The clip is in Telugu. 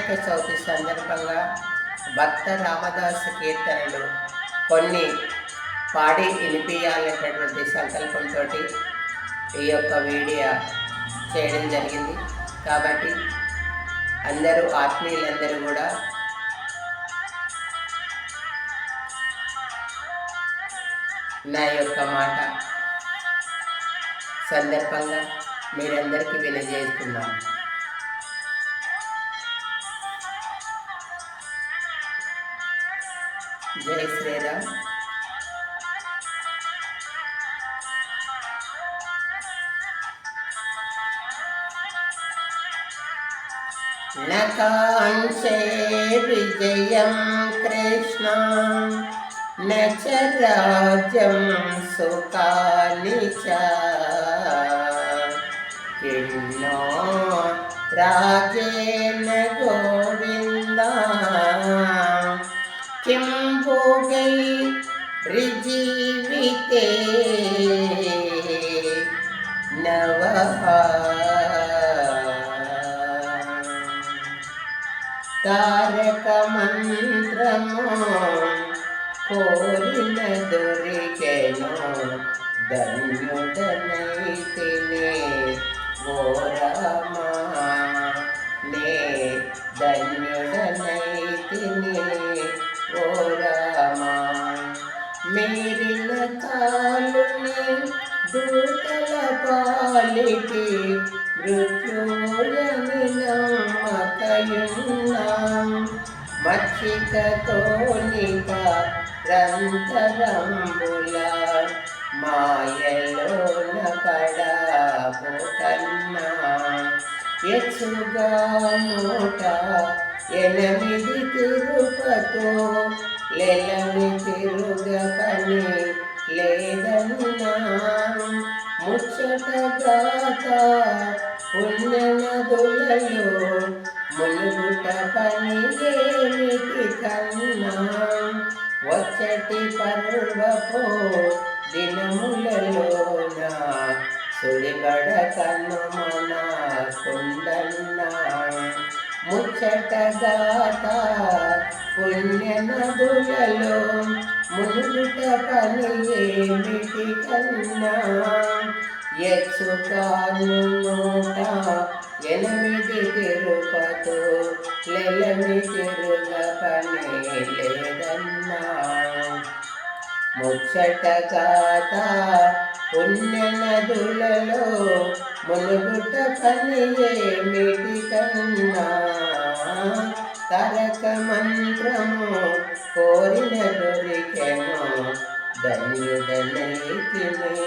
వినాయక చవితి సందర్భంగా భక్త రామదాసు కీర్తనలు కొన్ని పాడి వినిపించాలనేటటువంటి సంకల్పంతో ఈ యొక్క వీడియో చేయడం జరిగింది. కాబట్టి అందరూ ఆత్మీయులందరూ కూడా నా యొక్క మాట సందర్భంగా మీరందరికీ వినజేస్తున్నాను. జై శ్రీరామ్. నకాంక్షే విజయం కృష్ణ న చ రాజ్యం సుఖాని చ కిన్నో రాజేన గోవింద కిం భోగై రిజీవితే నవః తారక మంత్రము కోరిన దొరికెను ధన్యుడనైతినే ఓ రామా నే ధన్యుడనైతినే ఓ రామా. మీరిన కాలుని దూతల పాలిటి మృత్యుయని నమ్మకయున్నాం మచ్చికతోనిక రంతరంబుల మాయలోన పడాపు కన్నా ఎచ్చుగా 108 తిరుపతో లెలని తిరుగ పని లేదన్నా ముచ్చటగాత పుణ్య నదులలో మునుగుట పని ఏమిటి కన్నా వచ్చటి పర్వపో దినములలోన సుడిబడ కన్ను మన కుండన్నా ముచ్చటగాత పుణ్య నదులలో మునుగుట పని ఏమిటి కన్నా ఎచ్చుకాను 108 తిరుపతో లెలని తిరుగ పని లేదన్నా ముచ్చటగాత పుణ్య నదులలో మునుగుట పని ఏమిటి కన్నా తారక మంత్రము కోరిన దొరికెను ధన్యుడనైతినే